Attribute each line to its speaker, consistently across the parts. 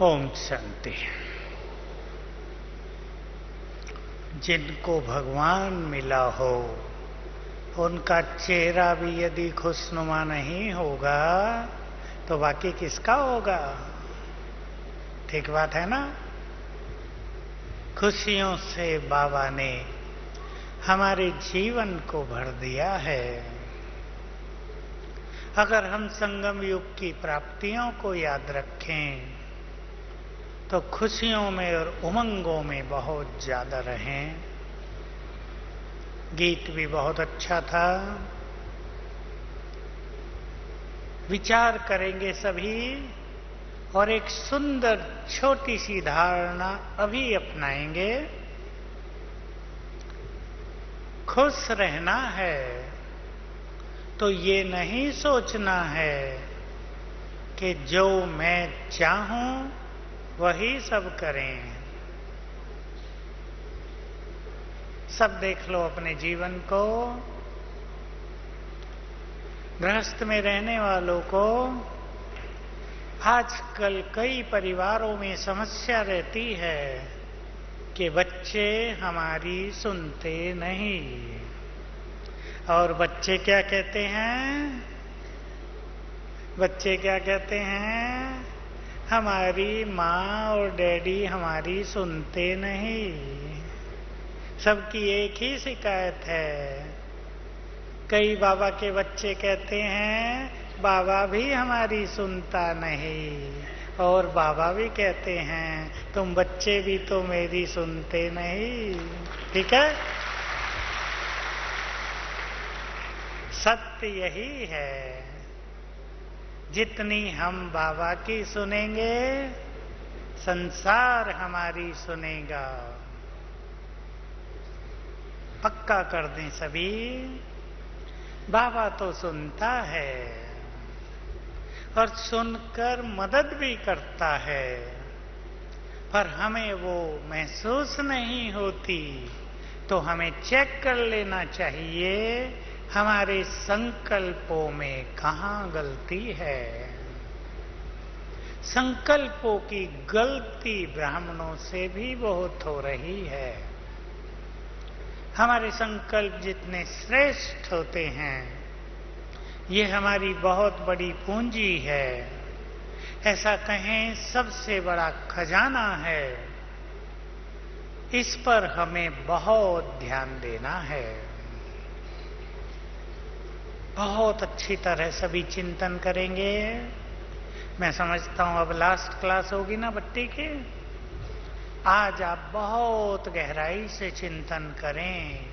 Speaker 1: ओम शांति। जिनको भगवान मिला हो उनका चेहरा भी यदि खुशनुमा नहीं होगा तो बाकी किसका होगा? ठीक बात है ना। खुशियों से बाबा ने हमारे जीवन को भर दिया है। अगर हम संगम युग की प्राप्तियों को याद रखें तो खुशियों में और उमंगों में बहुत ज्यादा रहें। गीत भी बहुत अच्छा था। विचार करेंगे सभी और एक सुंदर छोटी सी धारणा अभी अपनाएंगे। खुश रहना है तो ये नहीं सोचना है कि जो मैं चाहूं वही सब करें। सब देख लो अपने जीवन को। गृहस्थ में रहने वालों को आजकल कई परिवारों में समस्या रहती है कि बच्चे हमारी सुनते नहीं। और बच्चे क्या कहते हैं? बच्चे क्या कहते हैं? हमारी माँ और डैडी हमारी सुनते नहीं। सबकी एक ही शिकायत है। कई बाबा के बच्चे कहते हैं बाबा भी हमारी सुनता नहीं, और बाबा भी कहते हैं तुम बच्चे भी तो मेरी सुनते नहीं। ठीक है। सत्य यही है, जितनी हम बाबा की सुनेंगे संसार हमारी सुनेगा। पक्का कर दें सभी। बाबा तो सुनता है और सुनकर मदद भी करता है, पर हमें वो महसूस नहीं होती। तो हमें चेक कर लेना चाहिए हमारे संकल्पों में कहाँ गलती है। संकल्पों की गलती ब्राह्मणों से भी बहुत हो रही है। हमारे संकल्प जितने श्रेष्ठ होते हैं ये हमारी बहुत बड़ी पूंजी है। ऐसा कहें सबसे बड़ा खजाना है। इस पर हमें बहुत ध्यान देना है। बहुत अच्छी तरह सभी चिंतन करेंगे। मैं समझता हूं अब लास्ट क्लास होगी ना बट्टी की। आज आप बहुत गहराई से चिंतन करें।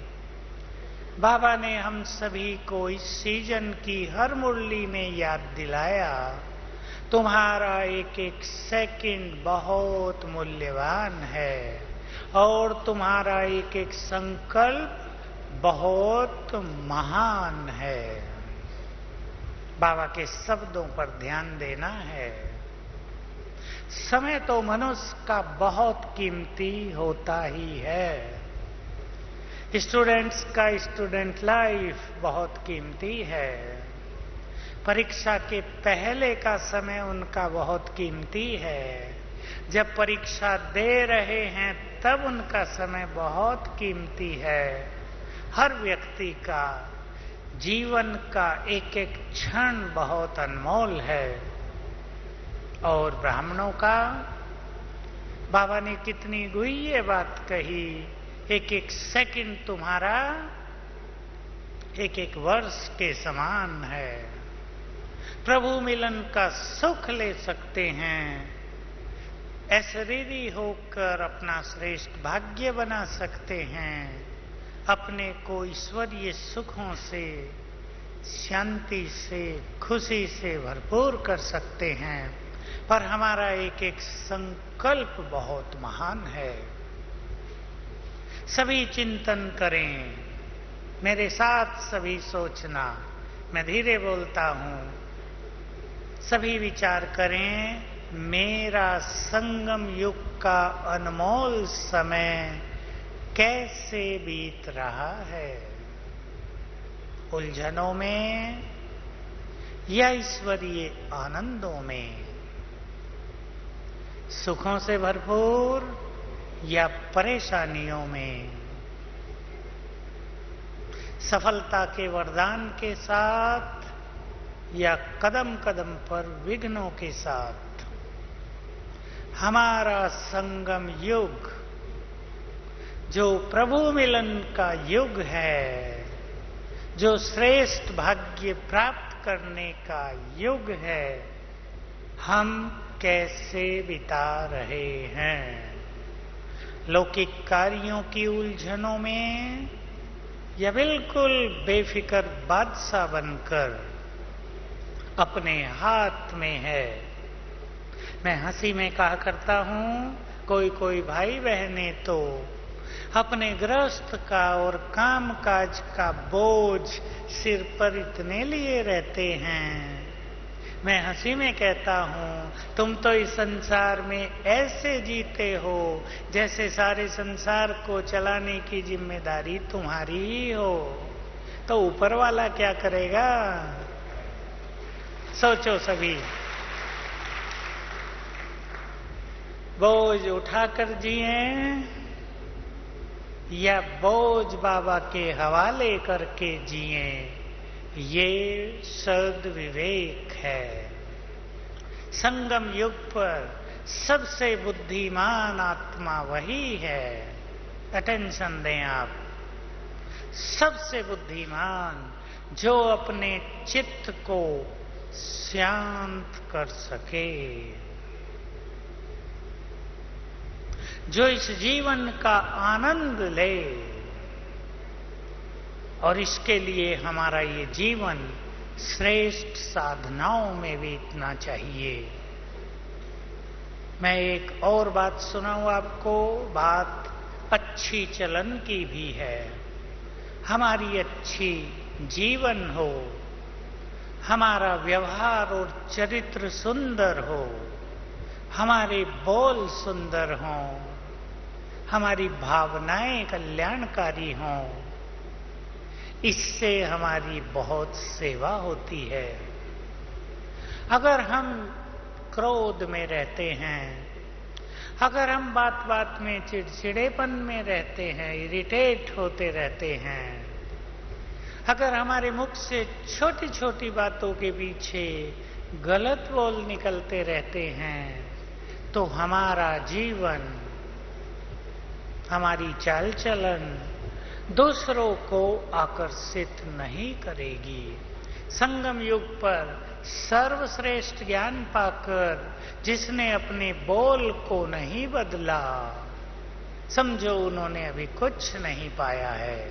Speaker 1: बाबा ने हम सभी को इस सीजन की हर मुरली में याद दिलाया तुम्हारा एक एक सेकंड बहुत मूल्यवान है और तुम्हारा एक एक संकल्प बहुत महान है। बाबा के शब्दों पर ध्यान देना है। समय तो मनुष्य का बहुत कीमती होता ही है। स्टूडेंट्स का स्टूडेंट लाइफ बहुत कीमती है। परीक्षा के पहले का समय उनका बहुत कीमती है। जब परीक्षा दे रहे हैं तब उनका समय बहुत कीमती है। हर व्यक्ति का जीवन का एक एक क्षण बहुत अनमोल है। और ब्राह्मणों का बाबा ने कितनी गुह्य बात कही। एक एक सेकंड तुम्हारा एक एक वर्ष के समान है। प्रभु मिलन का सुख ले सकते हैं। अशरीरी होकर अपना श्रेष्ठ भाग्य बना सकते हैं। अपने को ईश्वरीय सुखों से, शांति से, खुशी से भरपूर कर सकते हैं। पर हमारा एक एक संकल्प बहुत महान है। सभी चिंतन करें। मेरे साथ सभी सोचना। मैं धीरे बोलता हूं। सभी विचार करें। मेरा संगम युग का अनमोल समय कैसे बीत रहा है? उलझनों में या ईश्वरीय आनंदों में? सुखों से भरपूर या परेशानियों में, सफलता के वरदान के साथ या कदम कदम पर विघ्नों के साथ, हमारा संगम युग जो प्रभु मिलन का युग है, जो श्रेष्ठ भाग्य प्राप्त करने का युग है, हम कैसे बिता रहे हैं? लौकिक कार्यों की उलझनों में या बिल्कुल बेफिक्र बादशाह बनकर अपने हाथ में है। मैं हंसी में कहा करता हूं, कोई कोई भाई बहनें तो अपने गृहस्थ का और काम काज का बोझ सिर पर इतने लिए रहते हैं। मैं हंसी में कहता हूं, तुम तो इस संसार में ऐसे जीते हो जैसे सारे संसार को चलाने की जिम्मेदारी तुम्हारी ही हो। तो ऊपर वाला क्या करेगा? सोचो सभी। बोझ उठाकर जिए या बोझ बाबा के हवाले करके जिए, ये सद्विवेक है। संगम युग पर सबसे बुद्धिमान आत्मा वही है। अटेंशन दें आप। सबसे बुद्धिमान जो अपने चित्त को शांत कर सके, जो इस जीवन का आनंद ले। और इसके लिए हमारा ये जीवन श्रेष्ठ साधनाओं में बीतना चाहिए। मैं एक और बात सुनाऊं आपको, बात अच्छी चलन की भी है। हमारी अच्छी जीवन हो, हमारा व्यवहार और चरित्र सुंदर हो, हमारे बोल सुंदर हों, हमारी भावनाएं कल्याणकारी हों, इससे हमारी बहुत सेवा होती है। अगर हम क्रोध में रहते हैं, अगर हम बात बात में चिड़चिड़ेपन में रहते हैं, इरिटेट होते रहते हैं, अगर हमारे मुख से छोटी छोटी बातों के पीछे गलत बोल निकलते रहते हैं, तो हमारा जीवन, हमारी चाल चलन दूसरों को आकर्षित नहीं करेगी। संगम युग पर सर्वश्रेष्ठ ज्ञान पाकर जिसने अपने बोल को नहीं बदला, समझो उन्होंने अभी कुछ नहीं पाया है।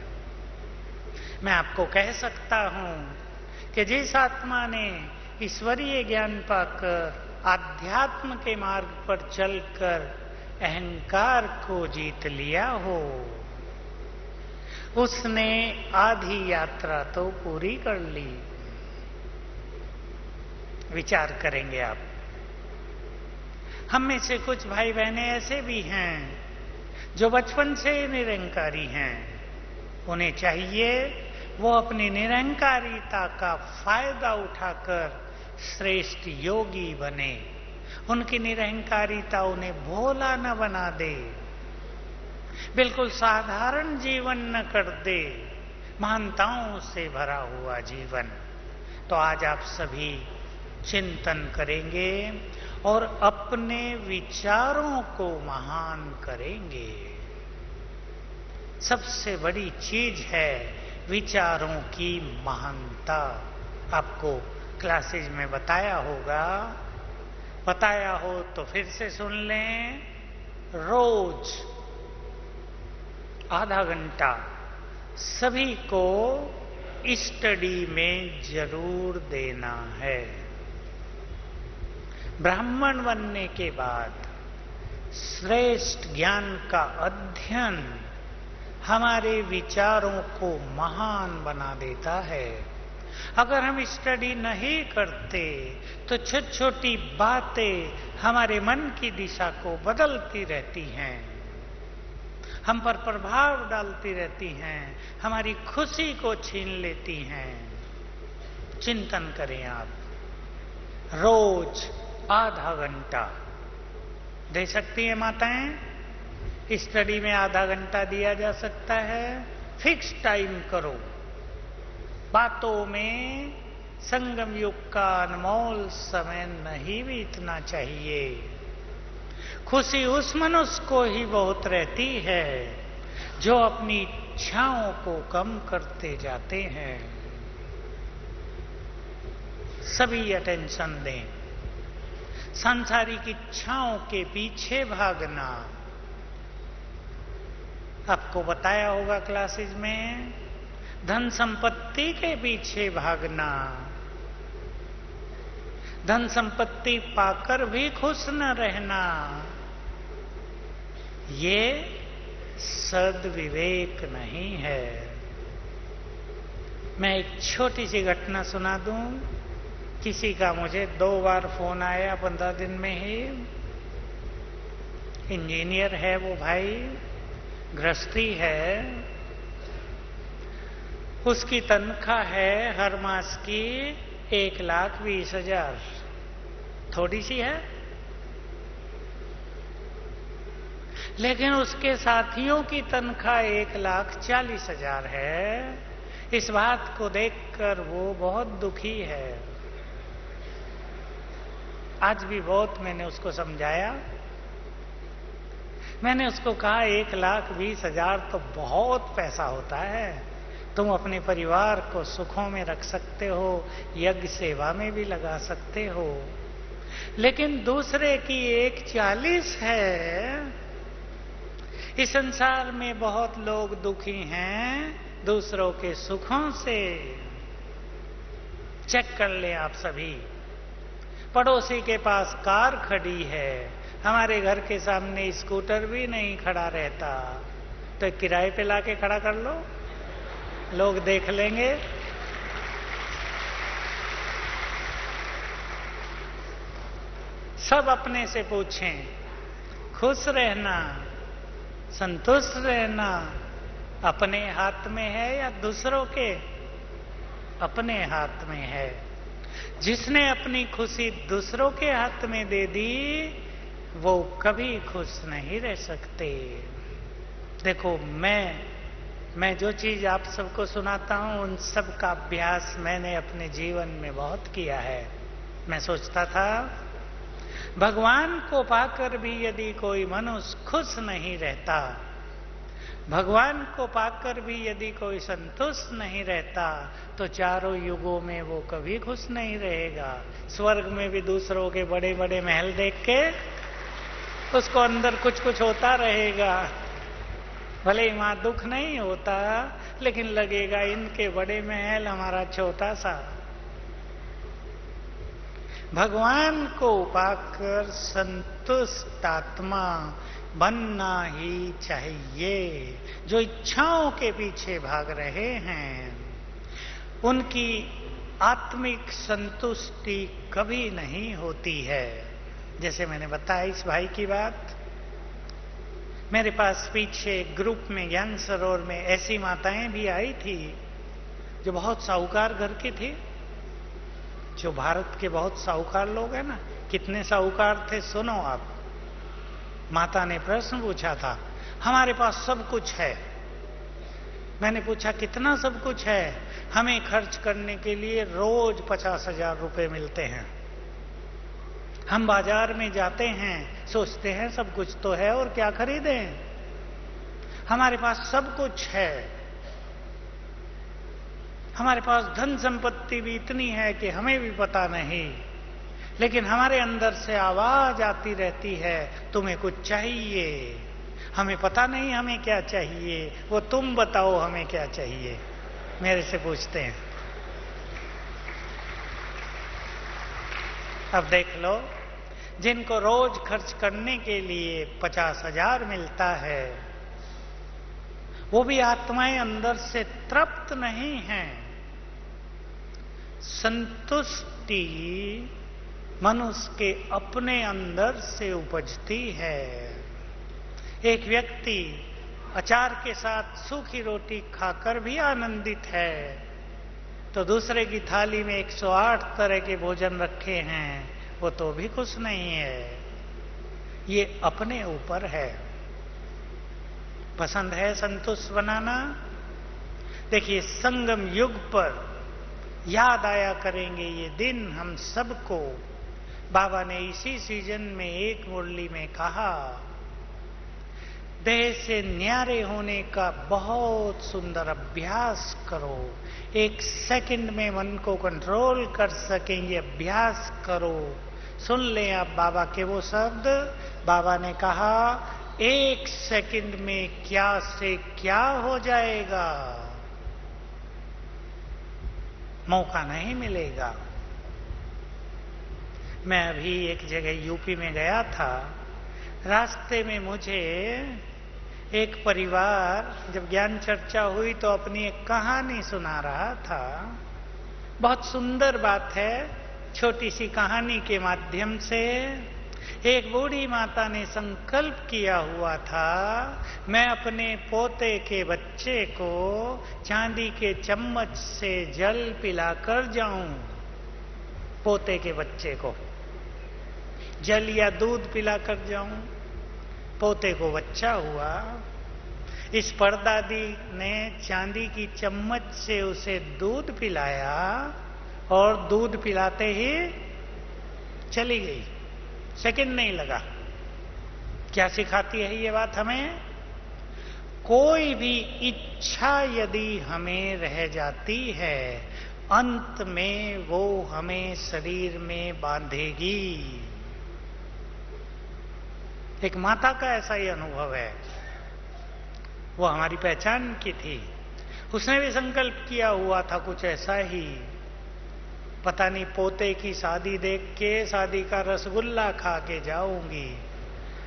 Speaker 1: मैं आपको कह सकता हूं कि जिस आत्मा ने ईश्वरीय ज्ञान पाकर आध्यात्म के मार्ग पर चलकर अहंकार को जीत लिया हो, उसने आधी यात्रा तो पूरी कर ली। विचार करेंगे आप। हम में से कुछ भाई बहनें ऐसे भी हैं जो बचपन से निरंकारी हैं। उन्हें चाहिए वो अपनी निरंकारिता का फायदा उठाकर श्रेष्ठ योगी बने। उनकी निरंकारिता उन्हें भोला न बना दे, बिल्कुल साधारण जीवन न कर दे, महानताओं से भरा हुआ जीवन। तो आज आप सभी चिंतन करेंगे और अपने विचारों को महान करेंगे। सबसे बड़ी चीज है विचारों की महानता। आपको क्लासेज में बताया होगा, बताया हो तो फिर से सुन लें। रोज आधा घंटा सभी को स्टडी में जरूर देना है। ब्राह्मण बनने के बाद श्रेष्ठ ज्ञान का अध्ययन हमारे विचारों को महान बना देता है। अगर हम स्टडी नहीं करते तो छोटी छोटी बातें हमारे मन की दिशा को बदलती रहती हैं, हम पर प्रभाव डालती रहती हैं, हमारी खुशी को छीन लेती हैं। चिंतन करें आप। रोज आधा घंटा दे सकती हैं माताएं? स्टडी में आधा घंटा दिया जा सकता है। फिक्स टाइम करो। बातों में संगम युग का अनमोल समय नहीं बीतना चाहिए। खुशी उस मनुष्य को ही बहुत रहती है जो अपनी इच्छाओं को कम करते जाते हैं। सभी अटेंशन दें। सांसारिक इच्छाओं के पीछे भागना, आपको बताया होगा क्लासेस में, धन संपत्ति के पीछे भागना, धन संपत्ति पाकर भी खुश न रहना, ये सद्विवेक नहीं है। मैं एक छोटी सी घटना सुना दूं। किसी का मुझे 2 बार फोन आया 15 दिन में ही। इंजीनियर है वो भाई, गृहस्थी है, उसकी तनख्वाह है हर मास की 1,20,000। थोड़ी सी है, लेकिन उसके साथियों की तनख्वाह 1,40,000 है। इस बात को देखकर वो बहुत दुखी है। आज भी बहुत मैंने उसको समझाया। मैंने उसको कहा 1,20,000 तो बहुत पैसा होता है। तुम अपने परिवार को सुखों में रख सकते हो, यज्ञ सेवा में भी लगा सकते हो, लेकिन दूसरे की 1,40 है। इस संसार में बहुत लोग दुखी हैं दूसरों के सुखों से। चेक कर ले आप सभी। पड़ोसी के पास कार खड़ी है, हमारे घर के सामने स्कूटर भी नहीं खड़ा रहता, तो किराए पे लाके खड़ा कर लो, लोग देख लेंगे। सब अपने से पूछें, खुश रहना, संतुष्ट रहना अपने हाथ में है या दूसरों के? अपने हाथ में है। जिसने अपनी खुशी दूसरों के हाथ में दे दी वो कभी खुश नहीं रह सकते। देखो, मैं जो चीज आप सबको सुनाता हूं उन सब का अभ्यास मैंने अपने जीवन में बहुत किया है। मैं सोचता था भगवान को पाकर भी यदि कोई मनुष्य खुश नहीं रहता, भगवान को पाकर भी यदि कोई संतुष्ट नहीं रहता, तो चारों युगों में वो कभी खुश नहीं रहेगा। स्वर्ग में भी दूसरों के बड़े बड़े महल देख के उसको अंदर कुछ कुछ होता रहेगा। भले ही वहां दुख नहीं होता, लेकिन लगेगा इनके बड़े महल, हमारा छोटा सा। भगवान को पाकर संतुष्ट आत्मा बनना ही चाहिए। जो इच्छाओं के पीछे भाग रहे हैं उनकी आत्मिक संतुष्टि कभी नहीं होती है। जैसे मैंने बताया इस भाई की बात, मेरे पास पीछे ग्रुप में ज्ञान सरोवर में ऐसी माताएं भी आई थी जो बहुत साहूकार घर की थी। जो भारत के बहुत साहूकार लोग हैं ना, कितने साहूकार थे सुनो आप। माता ने प्रश्न पूछा था, हमारे पास सब कुछ है। मैंने पूछा कितना सब कुछ है? हमें खर्च करने के लिए रोज 50,000 रुपए मिलते हैं। हम बाजार में जाते हैं, सोचते हैं सब कुछ तो है और क्या खरीदें। हमारे पास सब कुछ है, हमारे पास धन संपत्ति भी इतनी है कि हमें भी पता नहीं, लेकिन हमारे अंदर से आवाज आती रहती है तुम्हें कुछ चाहिए। हमें पता नहीं हमें क्या चाहिए, वो तुम बताओ हमें क्या चाहिए। मेरे से पूछते हैं। अब देख लो, जिनको रोज खर्च करने के लिए 50,000 मिलता है, वो भी आत्माएं अंदर से तृप्त नहीं हैं। संतुष्टि मनुष्य के अपने अंदर से उपजती है। एक व्यक्ति अचार के साथ सूखी रोटी खाकर भी आनंदित है, तो दूसरे की थाली में 108 तरह के भोजन रखे हैं, वो तो भी खुश नहीं है। ये अपने ऊपर है। पसंद है संतुष्ट बनाना? देखिए, संगम युग पर याद आया करेंगे ये दिन हम सबको। बाबा ने इसी सीजन में एक मुरली में कहा, देह से न्यारे होने का बहुत सुंदर अभ्यास करो। 1 सेकंड में मन को कंट्रोल कर सकेंगे, अभ्यास करो। सुन लें आप बाबा के वो शब्द। बाबा ने कहा, 1 सेकंड में क्या से क्या हो जाएगा, मौका नहीं मिलेगा। मैं अभी एक जगह यूपी में गया था। रास्ते में मुझे एक परिवार, जब ज्ञान चर्चा हुई तो अपनी एक कहानी सुना रहा था। बहुत सुंदर बात है। छोटी सी कहानी के माध्यम से एक बूढ़ी माता ने संकल्प किया हुआ था, मैं अपने पोते के बच्चे को चांदी के चम्मच से जल पिलाकर जाऊं। पोते के बच्चे को जल या दूध पिलाकर जाऊं। पोते को बच्चा हुआ। इस परदादी ने चांदी की चम्मच से उसे दूध पिलाया और दूध पिलाते ही चली गई। सेकंड नहीं लगा। क्या सिखाती है ये बात हमें? कोई भी इच्छा यदि हमें रह जाती है, अंत में वो हमें शरीर में बांधेगी। एक माता का ऐसा ही अनुभव है। वो हमारी पहचान की थी। उसने भी संकल्प किया हुआ था कुछ ऐसा ही। पता नहीं पोते की शादी देख के शादी का रसगुल्ला खा के जाऊंगी।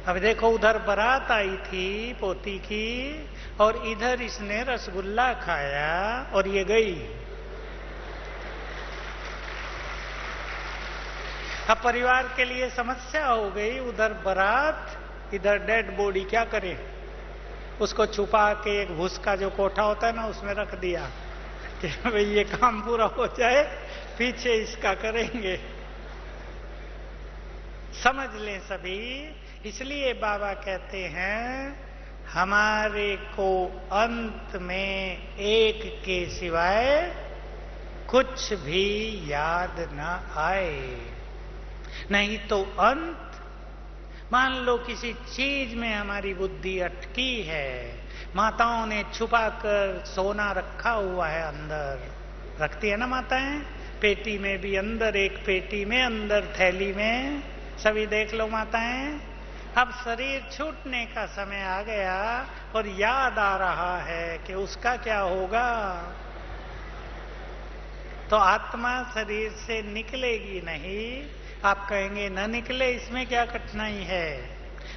Speaker 1: अब देखो, उधर बारात आई थी पोती की और इधर इसने रसगुल्ला खाया और ये गई। अब परिवार के लिए समस्या हो गई। उधर बारात, इधर डेड बॉडी, क्या करें? उसको छुपा के एक भूस का जो कोठा होता है ना, उसमें रख दिया कि भाई ये काम पूरा हो जाए, पीछे इसका करेंगे। समझ लें सभी। इसलिए बाबा कहते हैं, हमारे को अंत में एक के सिवाय कुछ भी याद न आए। नहीं तो अंत, मान लो किसी चीज में हमारी बुद्धि अटकी है। माताओं ने छुपा कर सोना रखा हुआ है, अंदर रखती है ना माताएं, पेटी में भी अंदर, एक पेटी में अंदर, थैली में, सभी देख लो माताएं। अब शरीर छूटने का समय आ गया और याद आ रहा है कि उसका क्या होगा। तो आत्मा शरीर से निकलेगी नहीं। आप कहेंगे न निकले, इसमें क्या कठिनाई है,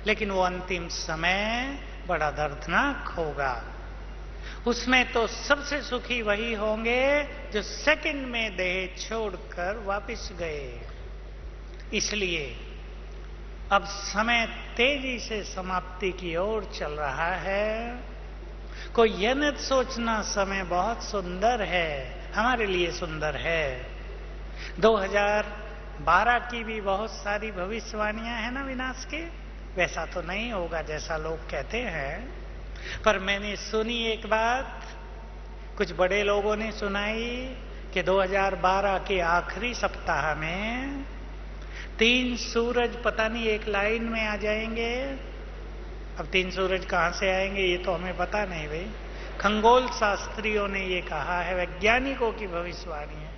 Speaker 1: लेकिन वो अंतिम समय बड़ा दर्दनाक होगा। उसमें तो सबसे सुखी वही होंगे जो सेकंड में देह छोड़कर वापस गए। इसलिए अब समय तेजी से समाप्ति की ओर चल रहा है। कोई यह न सोचना समय बहुत सुंदर है, हमारे लिए सुंदर है। 2012 की भी बहुत सारी भविष्यवाणियां हैं ना विनाश के। वैसा तो नहीं होगा जैसा लोग कहते हैं, पर मैंने सुनी एक बात, कुछ बड़े लोगों ने सुनाई कि 2012 के आखिरी सप्ताह में 3 सूरज पता नहीं एक लाइन में आ जाएंगे। अब 3 सूरज कहां से आएंगे ये तो हमें पता नहीं भाई। खगोल शास्त्रियों ने ये कहा है, वैज्ञानिकों की भविष्यवाणी है।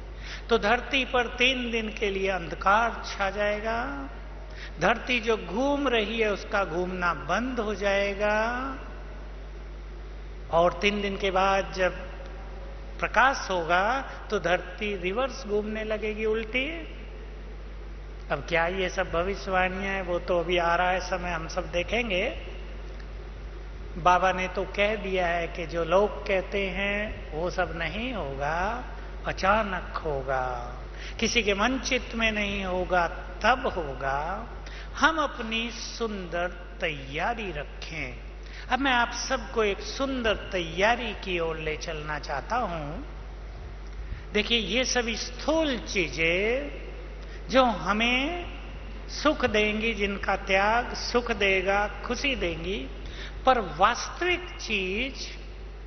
Speaker 1: तो धरती पर 3 दिन के लिए अंधकार छा जाएगा। धरती जो घूम रही है उसका घूमना बंद हो जाएगा और 3 दिन के बाद जब प्रकाश होगा तो धरती रिवर्स घूमने लगेगी, उल्टी। अब क्या ये सब भविष्यवाणियां हैं, वो तो अभी आ रहा है समय, हम सब देखेंगे। बाबा ने तो कह दिया है कि जो लोग कहते हैं वो सब नहीं होगा, अचानक होगा, किसी के मन चित्त में नहीं होगा, तब होगा। हम अपनी सुंदर तैयारी रखें। अब मैं आप सबको एक सुंदर तैयारी की ओर ले चलना चाहता हूं। देखिए, ये सभी स्थूल चीजें जो हमें सुख देंगी, जिनका त्याग सुख देगा, खुशी देंगी, पर वास्तविक चीज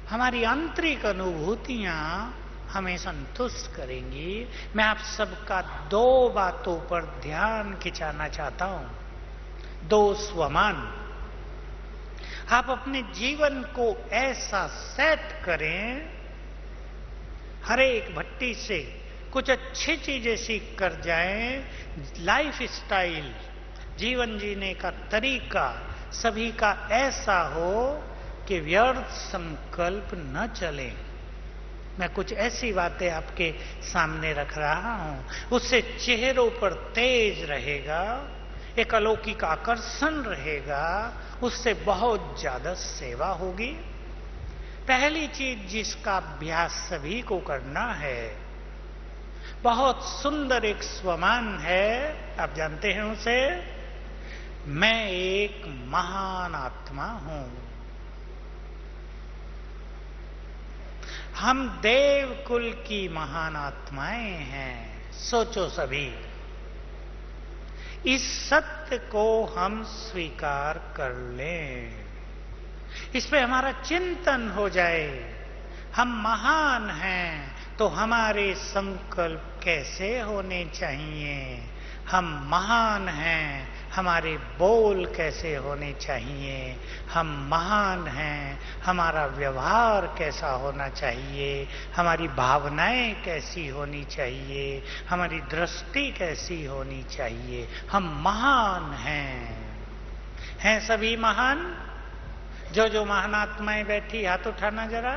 Speaker 1: हमारी आंतरिक अनुभूतियां हमें संतुष्ट करेंगी। मैं आप सबका दो बातों पर ध्यान खिंचाना चाहता हूं, दो स्वमान। आप अपने जीवन को ऐसा सेट करें, हर एक भट्टी से कुछ अच्छी चीजें सीख कर जाएं। लाइफ स्टाइल, जीवन जीने का तरीका सभी का ऐसा हो कि व्यर्थ संकल्प न चले। मैं कुछ ऐसी बातें आपके सामने रख रहा हूं, उससे चेहरों पर तेज रहेगा, एक अलौकिक आकर्षण रहेगा, उससे बहुत ज्यादा सेवा होगी। पहली चीज जिसका अभ्यास सभी को करना है, बहुत सुंदर एक स्वमान है, आप जानते हैं उसे, मैं एक महान आत्मा हूं। हम देव कुल की महान आत्माएं हैं। सोचो सभी, इस सत्य को हम स्वीकार कर लें, इस पे हमारा चिंतन हो जाए। हम महान हैं तो हमारे संकल्प कैसे होने चाहिए, हम महान हैं हमारे बोल कैसे होने चाहिए, हम महान हैं हमारा व्यवहार कैसा होना चाहिए, हमारी भावनाएं कैसी होनी चाहिए, हमारी दृष्टि कैसी होनी चाहिए। हम महान हैं सभी महान। जो महान आत्माएं बैठी, हाथ उठाना जरा।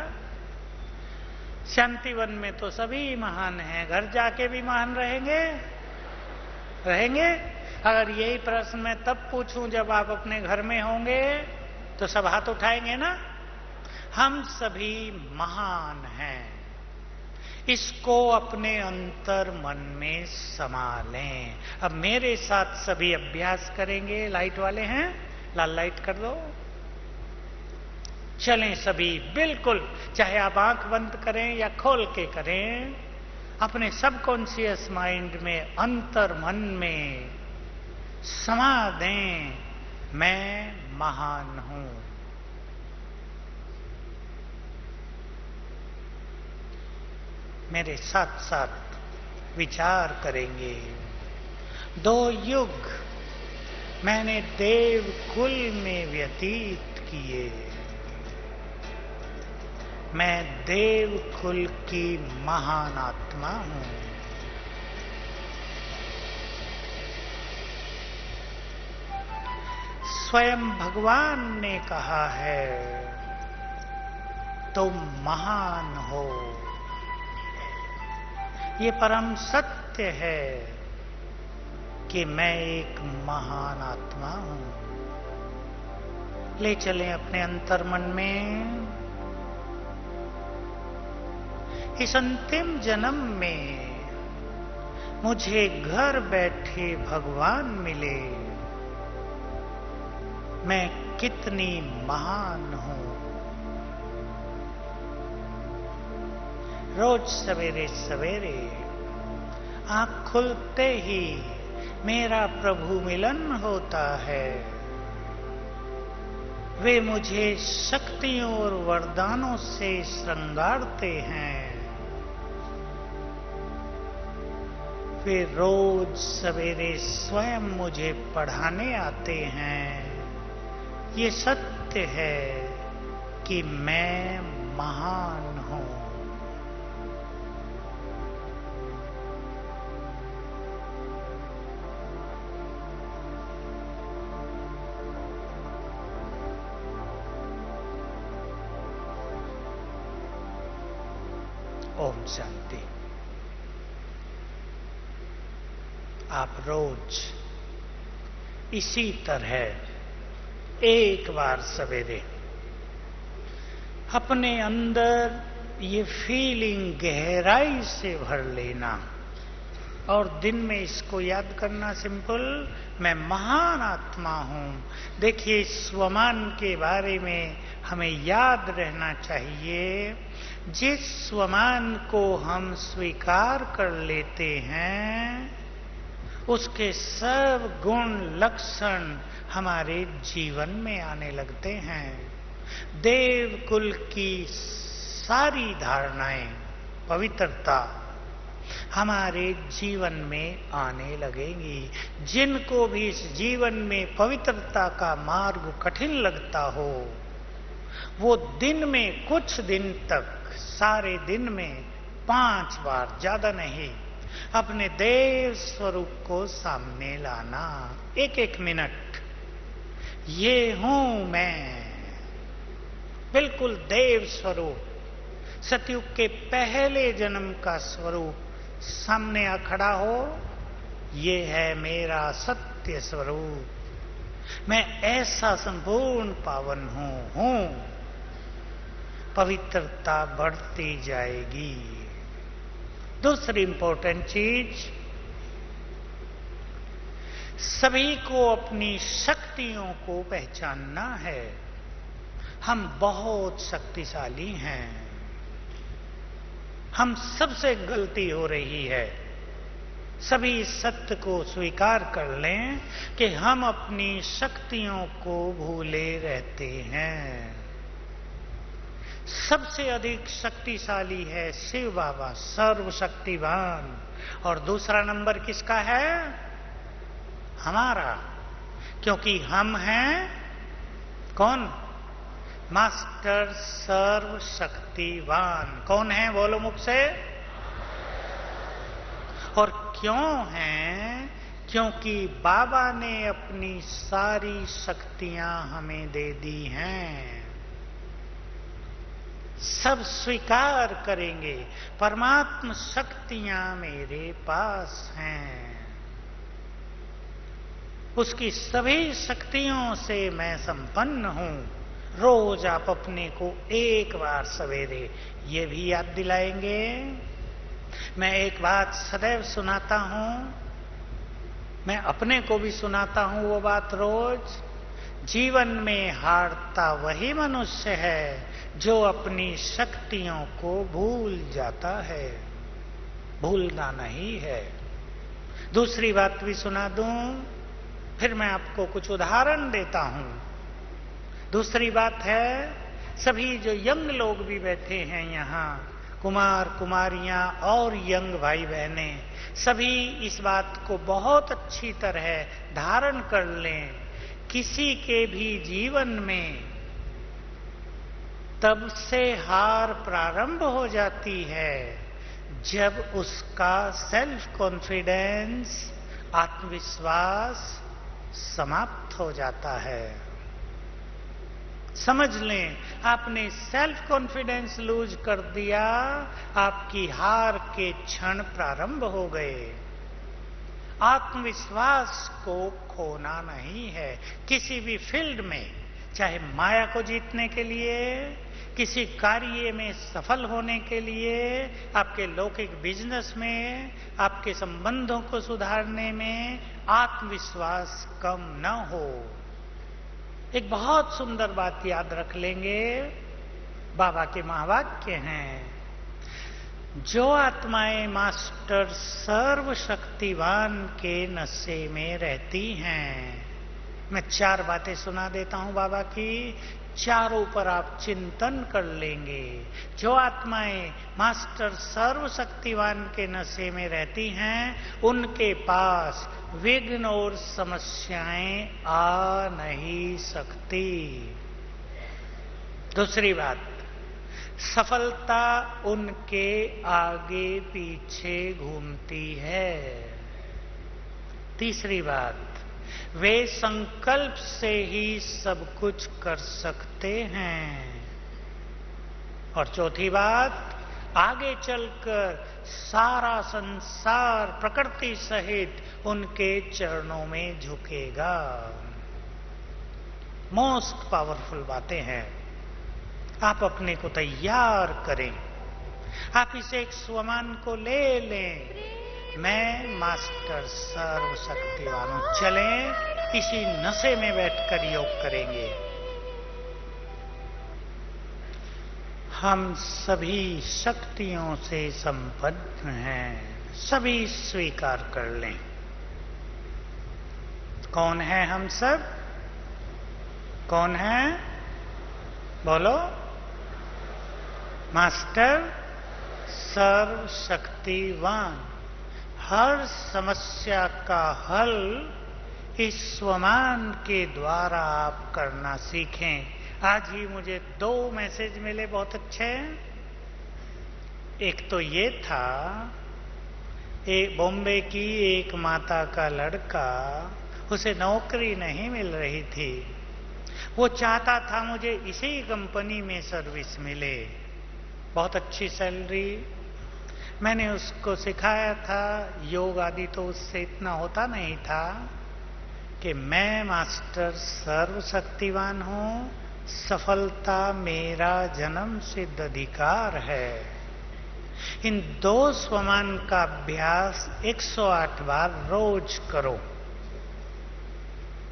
Speaker 1: शांतिवन में तो सभी महान हैं, घर जाके भी महान रहेंगे। अगर यही प्रश्न मैं तब पूछूं जब आप अपने घर में होंगे, तो सब हाथ उठाएंगे ना। हम सभी महान हैं, इसको अपने अंतर मन में समा लें। अब मेरे साथ सभी अभ्यास करेंगे। लाइट वाले हैं, लाल लाइट कर दो। चलें सभी, बिल्कुल, चाहे आप आंख बंद करें या खोल के करें, अपने सबकॉन्शियस माइंड में, अंतर मन में समा दें, मैं महान हूं। मेरे साथ साथ विचार करेंगे। 2 युग मैंने देव कुल में व्यतीत किए, मैं देव कुल की महान आत्मा हूं। स्वयं भगवान ने कहा है, तुम महान हो। ये परम सत्य है कि मैं एक महान आत्मा हूं। ले चलें अपने अंतर्मन में। इस अंतिम जन्म में मुझे घर बैठे भगवान मिले, मैं कितनी महान हूं। रोज सवेरे सवेरे आंख खुलते ही मेरा प्रभु मिलन होता है। वे मुझे शक्तियों और वरदानों से श्रृंगारते हैं। वे रोज सवेरे स्वयं मुझे पढ़ाने आते हैं। ये सत्य है कि मैं महान हूं। ओम शांति। आप रोज इसी तरह एक बार सवेरे अपने अंदर ये फीलिंग गहराई से भर लेना और दिन में इसको याद करना। सिंपल, मैं महान आत्मा हूं। देखिए, स्वमान के बारे में हमें याद रहना चाहिए। जिस स्वमान को हम स्वीकार कर लेते हैं उसके सब गुण लक्षण हमारे जीवन में आने लगते हैं। देव कुल की सारी धारणाएं, पवित्रता हमारे जीवन में आने लगेंगी। जिनको भी इस जीवन में पवित्रता का मार्ग कठिन लगता हो, वो दिन में कुछ दिन तक, सारे दिन में 5 बार, ज्यादा नहीं, अपने देव स्वरूप को सामने लाना। 1-1 मिनट, ये हूं मैं, बिल्कुल देव स्वरूप, सतयुग के पहले जन्म का स्वरूप सामने आ खड़ा हो। ये है मेरा सत्य स्वरूप, मैं ऐसा संपूर्ण पावन हूं। पवित्रता बढ़ती जाएगी। दूसरी इंपॉर्टेंट चीज, सभी को अपनी शक्तियों को पहचानना है। हम बहुत शक्तिशाली हैं। हम सबसे गलती हो रही है। सभी सत्य को स्वीकार कर लें कि हम अपनी शक्तियों को भूले रहते हैं। सबसे अधिक शक्तिशाली है शिव बाबा, सर्वशक्तिवान। और दूसरा नंबर किसका है? हमारा, क्योंकि हम हैं कौन? मास्टर सर्वशक्तिवान। कौन है? बोलो मुख से। और क्यों हैं? क्योंकि बाबा ने अपनी सारी शक्तियां हमें दे दी हैं। सब स्वीकार करेंगे, परमात्म शक्तियां मेरे पास हैं। उसकी सभी शक्तियों से मैं संपन्न हूं। रोज आप अपने को एक बार सवेरे ये भी याद दिलाएंगे। मैं एक बात सदैव सुनाता हूं, मैं अपने को भी सुनाता हूं वो बात रोज। जीवन में हारता वही मनुष्य है जो अपनी शक्तियों को भूल जाता है। भूलना नहीं है। दूसरी बात भी सुना दूं, फिर मैं आपको कुछ उदाहरण देता हूं। दूसरी बात है, सभी जो यंग लोग भी बैठे हैं यहाँ, कुमार कुमारियां और यंग भाई बहने, सभी इस बात को बहुत अच्छी तरह धारण कर लें। किसी के भी जीवन में तब से हार प्रारंभ हो जाती है जब उसका सेल्फ कॉन्फिडेंस, आत्मविश्वास समाप्त हो जाता है। समझ लें, आपने सेल्फ कॉन्फिडेंस लूज कर दिया, आपकी हार के क्षण प्रारंभ हो गए। आत्मविश्वास को खोना नहीं है किसी भी फील्ड में, चाहे माया को जीतने के लिए, किसी कार्य में सफल होने के लिए, आपके लौकिक बिजनेस में, आपके संबंधों को सुधारने में आत्मविश्वास कम न हो। एक बहुत सुंदर बात याद रख लेंगे, बाबा के महावाक्य हैं, जो आत्माएं मास्टर सर्वशक्तिवान के नशे में रहती हैं। मैं 4 बातें सुना देता हूं बाबा की, चारों पर आप चिंतन कर लेंगे। जो आत्माएं मास्टर सर्वशक्तिवान के नशे में रहती हैं, उनके पास विघ्न और समस्याएं आ नहीं सकती। दूसरी बात, सफलता उनके आगे पीछे घूमती है। तीसरी बात, वे संकल्प से ही सब कुछ कर सकते हैं। और चौथी बात, आगे चलकर सारा संसार प्रकृति सहित उनके चरणों में झुकेगा। मोस्ट पावरफुल बातें हैं। आप अपने को तैयार करें। आप इसे एक स्वमान को ले लें, मैं मास्टर सर्वशक्तिवान हूं। चलें, इसी नशे में बैठकर योग करेंगे। हम सभी शक्तियों से संपन्न हैं, सभी स्वीकार कर लें। कौन है हम सब? कौन है? बोलो। मास्टर सर्वशक्तिवान। हर समस्या का हल इस स्वमान के द्वारा आप करना सीखें। आज ही मुझे 2 मैसेज मिले, बहुत अच्छे। एक तो ये था, एक बॉम्बे की एक माता का लड़का, उसे नौकरी नहीं मिल रही थी। वो चाहता था मुझे इसी कंपनी में सर्विस मिले, बहुत अच्छी सैलरी। मैंने उसको सिखाया था योग आदि, तो उससे इतना होता नहीं था कि मैं मास्टर सर्वशक्तिवान हूं, सफलता मेरा जन्म सिद्ध अधिकार है। इन 2 स्वमान का अभ्यास 108 बार रोज करो।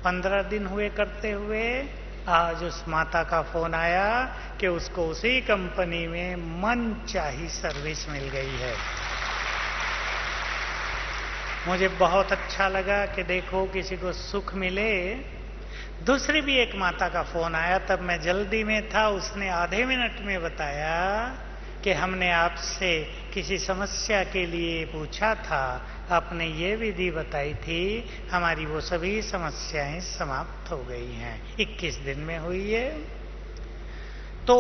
Speaker 1: 15 दिन हुए करते हुए। आज उस माता का फोन आया कि उसको उसी कंपनी में मनचाही सर्विस मिल गई है। मुझे बहुत अच्छा लगा कि देखो किसी को सुख मिले। दूसरी भी एक माता का फोन आया, तब मैं जल्दी में था। उसने आधे मिनट में बताया कि हमने आपसे किसी समस्या के लिए पूछा था, आपने ये विधि बताई थी, हमारी वो सभी समस्याएं समाप्त हो गई हैं, 21 दिन में हुई है। तो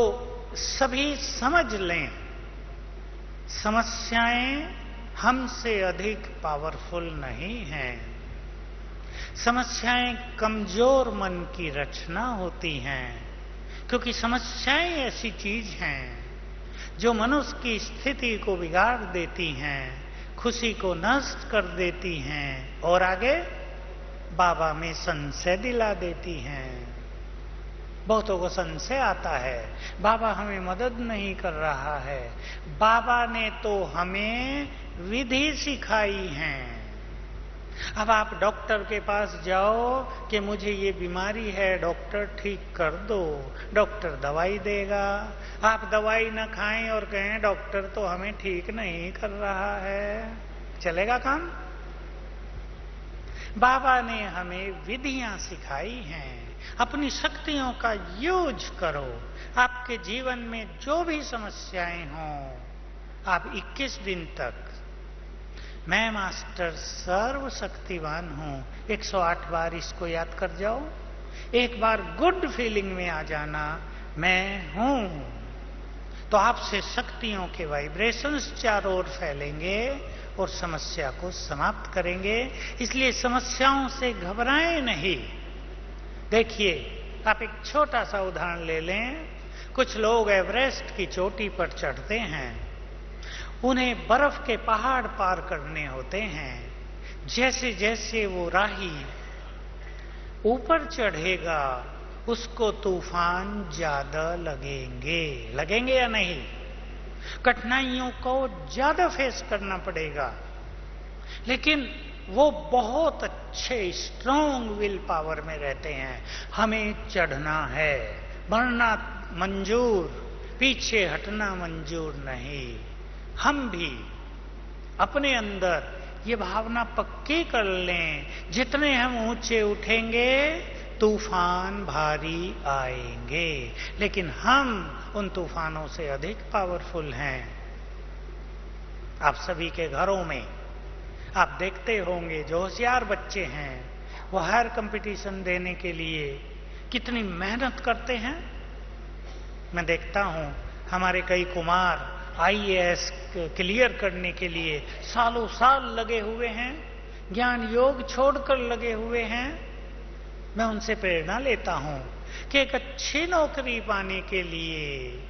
Speaker 1: सभी समझ लें, समस्याएं हमसे अधिक पावरफुल नहीं हैं। समस्याएं कमजोर मन की रचना होती हैं, क्योंकि समस्याएं ऐसी चीज हैं जो मनुष्य की स्थिति को बिगाड़ देती हैं, खुशी को नष्ट कर देती हैं और आगे बाबा में संशय दिला देती हैं। बहुतों को संशय आता है, बाबा हमें मदद नहीं कर रहा है। बाबा ने तो हमें विधि सिखाई है। अब आप डॉक्टर के पास जाओ कि मुझे ये बीमारी है, डॉक्टर ठीक कर दो, डॉक्टर दवाई देगा। आप दवाई न खाएं और कहें डॉक्टर तो हमें ठीक नहीं कर रहा है, चलेगा काम? बाबा ने हमें विधियां सिखाई हैं। अपनी शक्तियों का यूज करो। आपके जीवन में जो भी समस्याएं हों, आप 21 दिन तक मैं मास्टर सर्वशक्तिवान हूं 108 बार इसको याद कर जाओ। एक बार गुड फीलिंग में आ जाना, मैं हूं, तो आपसे शक्तियों के वाइब्रेशंस चारों ओर फैलेंगे और समस्या को समाप्त करेंगे। इसलिए समस्याओं से घबराएं नहीं। देखिए, आप एक छोटा सा उदाहरण ले लें। कुछ लोग एवरेस्ट की चोटी पर चढ़ते हैं, उन्हें बर्फ के पहाड़ पार करने होते हैं। जैसे जैसे वो राही ऊपर चढ़ेगा, उसको तूफान ज्यादा लगेंगे या नहीं? कठिनाइयों को ज्यादा फेस करना पड़ेगा, लेकिन वो बहुत अच्छे स्ट्रॉन्ग विल पावर में रहते हैं। हमें चढ़ना है, मरना मंजूर, पीछे हटना मंजूर नहीं। हम भी अपने अंदर ये भावना पक्की कर लें, जितने हम ऊंचे उठेंगे तूफान भारी आएंगे, लेकिन हम उन तूफानों से अधिक पावरफुल हैं। आप सभी के घरों में आप देखते होंगे, जो होशियार बच्चे हैं वो हायर कंपटीशन देने के लिए कितनी मेहनत करते हैं। मैं देखता हूं हमारे कई कुमार IAS क्लियर करने के लिए सालों साल लगे हुए हैं, ज्ञान योग छोड़कर लगे हुए हैं। मैं उनसे प्रेरणा लेता हूं कि एक अच्छी नौकरी पाने के लिए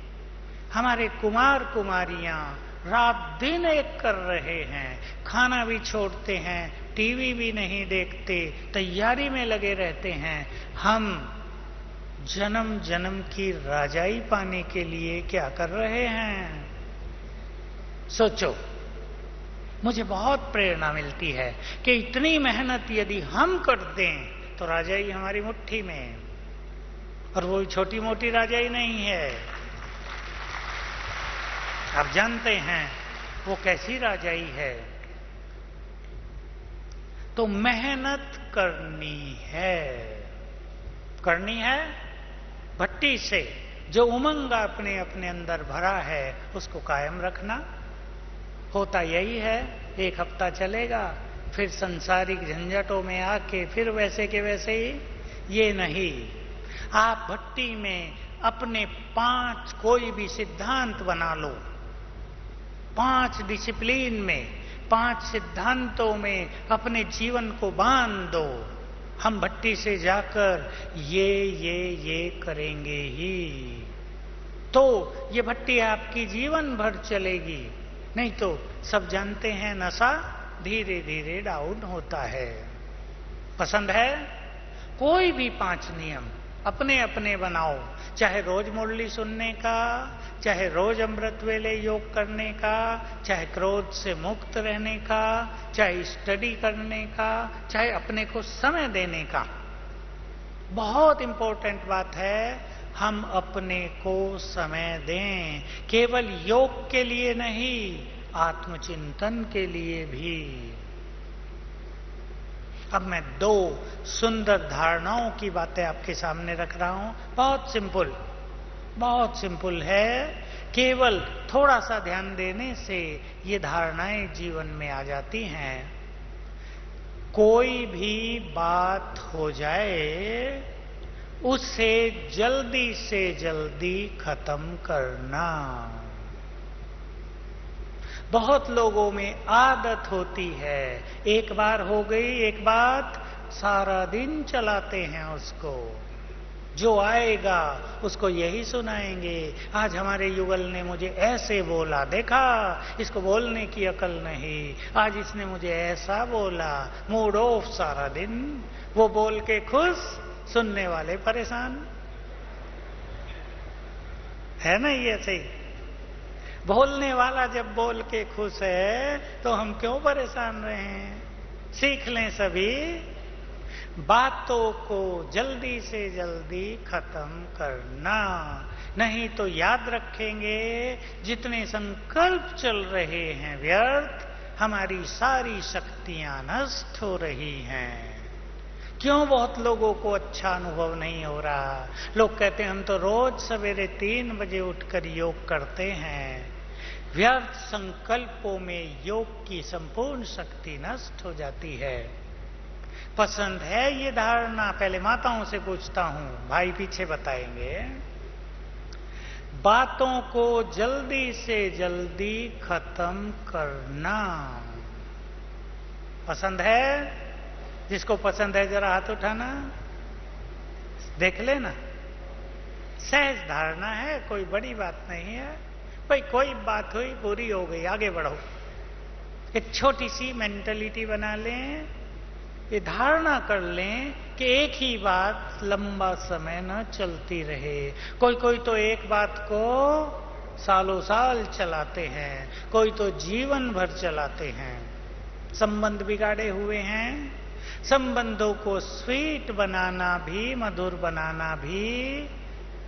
Speaker 1: हमारे कुमार कुमारियां रात दिन एक कर रहे हैं, खाना भी छोड़ते हैं, टीवी भी नहीं देखते, तैयारी में लगे रहते हैं। हम जन्म जन्म की राजाई पाने के लिए क्या कर रहे हैं? सोचो। मुझे बहुत प्रेरणा मिलती है कि इतनी मेहनत यदि हम कर दें तो राजाई हमारी मुट्ठी में, और वो छोटी मोटी राजाई नहीं है। आप जानते हैं वो कैसी राजाई है। तो मेहनत करनी है भट्टी से जो उमंग अपने अपने अंदर भरा है उसको कायम रखना। होता यही है, एक हफ्ता चलेगा, फिर संसारिक झंझटों में आके फिर वैसे के वैसे ही। ये नहीं, आप भट्टी में अपने 5 कोई भी सिद्धांत बना लो, 5 डिसिप्लिन में, 5 सिद्धांतों में अपने जीवन को बांध दो। हम भट्टी से जाकर ये करेंगे ही, तो ये भट्टी आपकी जीवन भर चलेगी। नहीं तो सब जानते हैं नशा धीरे धीरे डाउन होता है। पसंद है? कोई भी 5 नियम अपने अपने बनाओ, चाहे रोज मुरली सुनने का, चाहे रोज अमृत वेले योग करने का, चाहे क्रोध से मुक्त रहने का, चाहे स्टडी करने का, चाहे अपने को समय देने का। बहुत इंपॉर्टेंट बात है, हम अपने को समय दें, केवल योग के लिए नहीं, आत्मचिंतन के लिए भी। अब मैं 2 सुंदर धारणाओं की बातें आपके सामने रख रहा हूं। बहुत सिंपल है, केवल थोड़ा सा ध्यान देने से ये धारणाएं जीवन में आ जाती हैं। कोई भी बात हो जाए उसे जल्दी से जल्दी खत्म करना। बहुत लोगों में आदत होती है, एक बार हो गई एक बात, सारा दिन चलाते हैं उसको। जो आएगा उसको यही सुनाएंगे, आज हमारे युगल ने मुझे ऐसे बोला, देखा इसको बोलने की अकल नहीं, आज इसने मुझे ऐसा बोला, मूड ऑफ सारा दिन। वो बोल के खुश, सुनने वाले परेशान, है ना? ये सही। बोलने वाला जब बोल के खुश है तो हम क्यों परेशान रहे? सीख लें सभी, बातों को जल्दी से जल्दी खत्म करना। नहीं तो याद रखेंगे, जितने संकल्प चल रहे हैं व्यर्थ, हमारी सारी शक्तियां नष्ट हो रही हैं। क्यों बहुत लोगों को अच्छा अनुभव नहीं हो रहा? लोग कहते हैं हम तो रोज सवेरे 3 बजे उठकर योग करते हैं। व्यर्थ संकल्पों में योग की संपूर्ण शक्ति नष्ट हो जाती है। पसंद है ये धारणा? पहले माताओं से पूछता हूं, भाई पीछे बताएंगे। बातों को जल्दी से जल्दी खत्म करना पसंद है? जिसको पसंद है जरा हाथ उठाना, देख लेना। सहज धारणा है, कोई बड़ी बात नहीं है। भाई कोई बात हुई, पूरी हो गई, आगे बढ़ो। एक छोटी सी मेंटलिटी बना लें, ये धारणा कर लें कि एक ही बात लंबा समय न चलती रहे। कोई तो एक बात को सालों साल चलाते हैं, कोई तो जीवन भर चलाते हैं। संबंध बिगाड़े हुए हैं। संबंधों को स्वीट बनाना भी, मधुर बनाना भी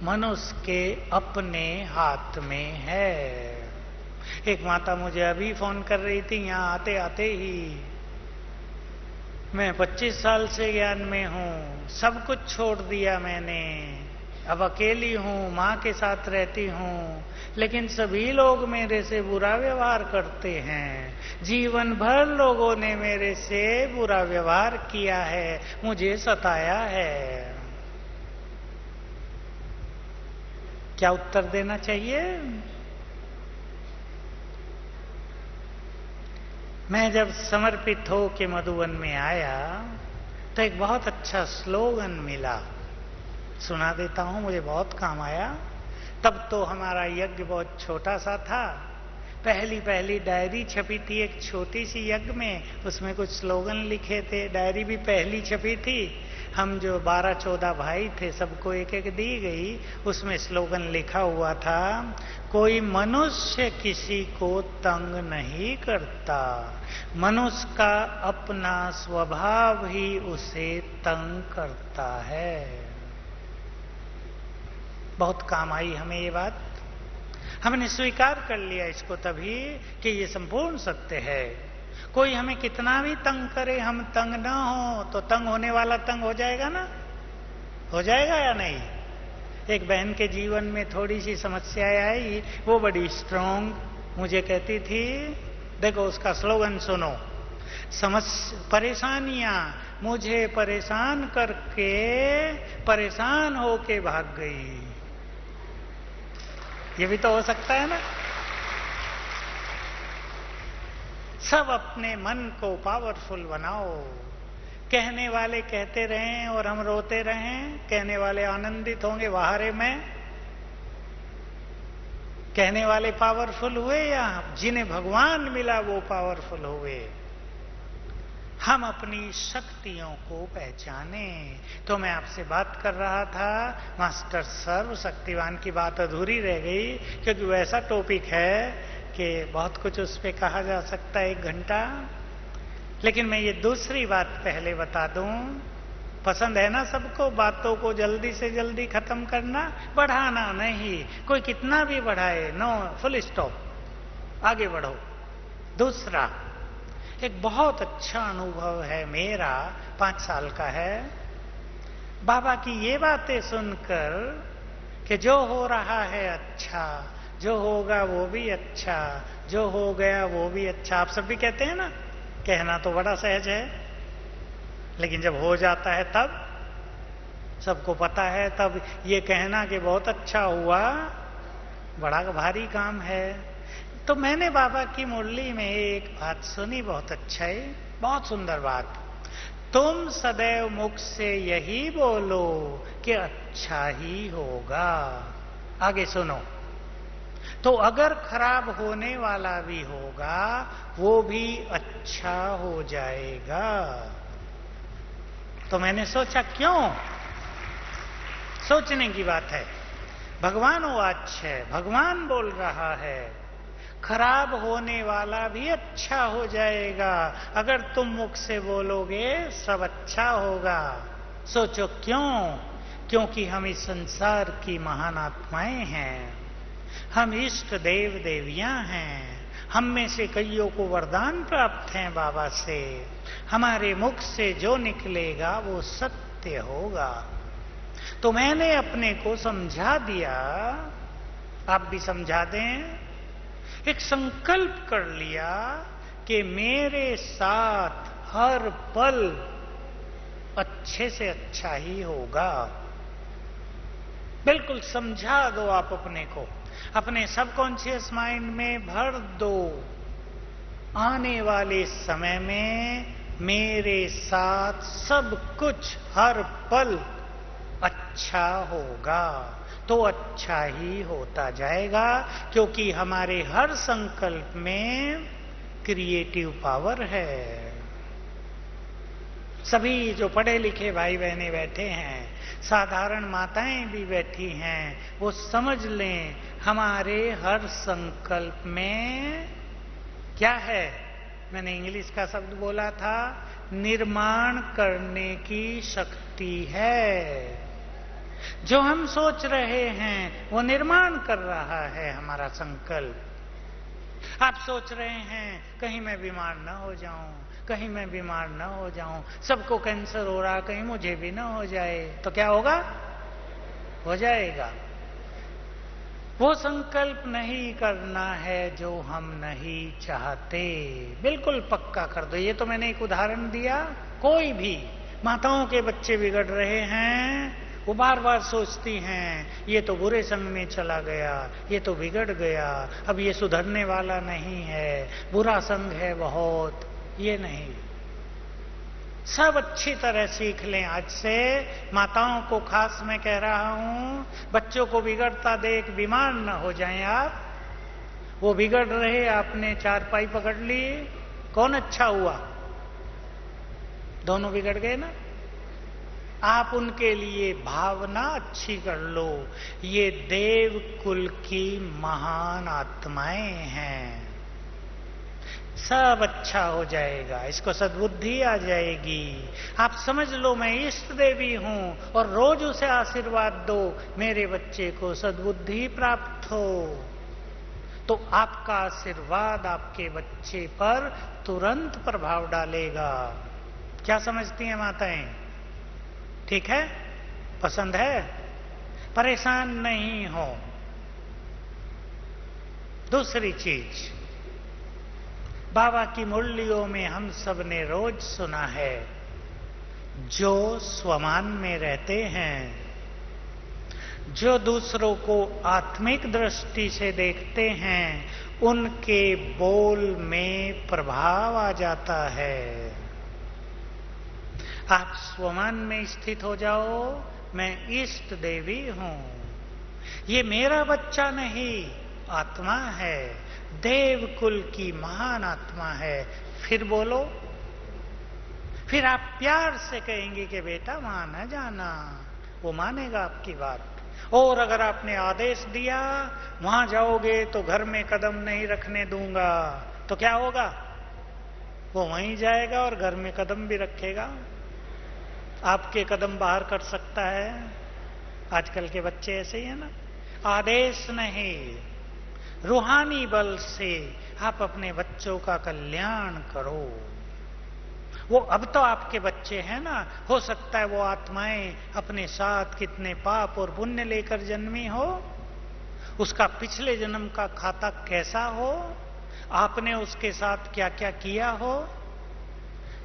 Speaker 1: मनुष्य के अपने हाथ में है। एक माता मुझे अभी फोन कर रही थी, यहां आते आते ही, मैं 25 साल से ज्ञान में हूं, सब कुछ छोड़ दिया मैंने, अब अकेली हूं, मां के साथ रहती हूं, लेकिन सभी लोग मेरे से बुरा व्यवहार करते हैं। जीवन भर लोगों ने मेरे से बुरा व्यवहार किया है, मुझे सताया है। क्या उत्तर देना चाहिए? मैं जब समर्पित हो के मधुबन में आया तो एक बहुत अच्छा स्लोगन मिला, सुना देता हूं, मुझे बहुत काम आया। तब तो हमारा यज्ञ बहुत छोटा सा था। पहली डायरी छपी थी एक छोटी सी यज्ञ में, उसमें कुछ स्लोगन लिखे थे। डायरी भी पहली छपी थी। हम जो 12-14 भाई थे, सबको एक एक दी गई। उसमें स्लोगन लिखा हुआ था, कोई मनुष्य किसी को तंग नहीं करता, मनुष्य का अपना स्वभाव ही उसे तंग करता है। बहुत काम आई हमें ये बात। हमने स्वीकार कर लिया इसको तभी कि ये संपूर्ण सत्य है। कोई हमें कितना भी तंग करे, हम तंग ना हो तो तंग होने वाला तंग हो जाएगा ना, हो जाएगा या नहीं? एक बहन के जीवन में थोड़ी सी समस्याएं आई, वो बड़ी स्ट्रांग, मुझे कहती थी, देखो उसका स्लोगन सुनो, परेशानियां मुझे परेशान करके परेशान होके भाग गई। ये भी तो हो सकता है ना। सब अपने मन को पावरफुल बनाओ। कहने वाले कहते रहें और हम रोते रहें, कहने वाले आनंदित होंगे बाहरे में। कहने वाले पावरफुल हुए या जिन्हें भगवान मिला वो पावरफुल हुए? हम अपनी शक्तियों को पहचाने। तो मैं आपसे बात कर रहा था, मास्टर सर्वशक्तिवान की बात अधूरी रह गई, क्योंकि वैसा टॉपिक है कि बहुत कुछ उस पर कहा जा सकता है 1 घंटा। लेकिन मैं ये दूसरी बात पहले बता दूं, पसंद है ना सबको बातों को जल्दी से जल्दी खत्म करना, बढ़ाना नहीं। कोई कितना भी बढ़ाए, नो, फुल स्टॉप, आगे बढ़ो। दूसरा, एक बहुत अच्छा अनुभव है मेरा, 5 साल का है, बाबा की ये बातें सुनकर कि जो हो रहा है अच्छा, जो होगा वो भी अच्छा, जो हो गया वो भी अच्छा। आप सब भी कहते हैं ना, कहना तो बड़ा सहज है, लेकिन जब हो जाता है तब सबको पता है, तब ये कहना कि बहुत अच्छा हुआ बड़ा भारी काम है। तो मैंने बाबा की मुरली में एक बात सुनी, बहुत अच्छा है, बहुत सुंदर बात। तुम सदैव मुख से यही बोलो कि अच्छा ही होगा। आगे सुनो, तो अगर खराब होने वाला भी होगा वो भी अच्छा हो जाएगा। तो मैंने सोचा क्यों, सोचने की बात है। भगवान वाच है, भगवान बोल रहा है, खराब होने वाला भी अच्छा हो जाएगा अगर तुम मुख से बोलोगे सब अच्छा होगा। सोचो क्यों? क्योंकि हम इस संसार की महान आत्माएं हैं, हम इष्ट देव देवियां हैं, हम में से कईयों को वरदान प्राप्त हैं बाबा से। हमारे मुख से जो निकलेगा वो सत्य होगा। तो मैंने अपने को समझा दिया, आप भी समझा दें। एक संकल्प कर लिया कि मेरे साथ हर पल अच्छे से अच्छा ही होगा। बिल्कुल समझा दो आप अपने को, अपने सबकॉन्शियस माइंड में भर दो, आने वाले समय में मेरे साथ सब कुछ हर पल अच्छा होगा। तो अच्छा ही होता जाएगा, क्योंकि हमारे हर संकल्प में क्रिएटिव पावर है। सभी जो पढ़े लिखे भाई बहने बैठे हैं, साधारण माताएं भी बैठी हैं, वो समझ लें हमारे हर संकल्प में क्या है। मैंने इंग्लिश का शब्द बोला था, निर्माण करने की शक्ति है। जो हम सोच रहे हैं वो निर्माण कर रहा है हमारा संकल्प। आप सोच रहे हैं कहीं मैं बीमार ना हो जाऊं, कहीं मैं बीमार ना हो जाऊं, सबको कैंसर हो रहा, कहीं मुझे भी ना हो जाए, तो क्या होगा? हो जाएगा। वो संकल्प नहीं करना है जो हम नहीं चाहते, बिल्कुल पक्का कर दो। ये तो मैंने एक उदाहरण दिया। कोई भी माताओं के बच्चे बिगड़ रहे हैं, वो बार बार सोचती हैं ये तो बुरे संग में चला गया, ये तो बिगड़ गया, अब ये सुधरने वाला नहीं है, बुरा संग है बहुत। ये नहीं, सब अच्छी तरह सीख लें आज से। माताओं को खास मैं कह रहा हूं, बच्चों को बिगड़ता देख बीमार न हो जाएं आप। वो बिगड़ रहे, आपने चारपाई पकड़ ली, कौन अच्छा हुआ? दोनों बिगड़ गए ना। आप उनके लिए भावना अच्छी कर लो, ये देव कुल की महान आत्माएं हैं, सब अच्छा हो जाएगा, इसको सद्बुद्धि आ जाएगी। आप समझ लो मैं इष्ट देवी हूं और रोज उसे आशीर्वाद दो, मेरे बच्चे को सद्बुद्धि प्राप्त हो। तो आपका आशीर्वाद आपके बच्चे पर तुरंत प्रभाव डालेगा। क्या समझती हैं माताएं? ठीक है? पसंद है? परेशान नहीं हो। दूसरी चीज, बाबा की मुरलियों में हम सब ने रोज सुना है, जो स्वमान में रहते हैं, जो दूसरों को आत्मिक दृष्टि से देखते हैं, उनके बोल में प्रभाव आ जाता है। आप स्वमान में स्थित हो जाओ, मैं इष्ट देवी हूं, ये मेरा बच्चा नहीं, आत्मा है, देव कुल की महान आत्मा है। फिर बोलो, फिर आप प्यार से कहेंगे कि बेटा मान जाना, वो मानेगा आपकी बात। और अगर आपने आदेश दिया वहां जाओगे तो घर में कदम नहीं रखने दूंगा, तो क्या होगा? वो वहीं जाएगा और घर में कदम भी रखेगा, आपके कदम बाहर कर सकता है। आजकल के बच्चे ऐसे ही है ना। आदेश नहीं, रूहानी बल से आप अपने बच्चों का कल्याण करो। वो अब तो आपके बच्चे हैं ना, हो सकता है वो आत्माएं अपने साथ कितने पाप और पुण्य लेकर जन्मी हो, उसका पिछले जन्म का खाता कैसा हो, आपने उसके साथ क्या क्या किया हो।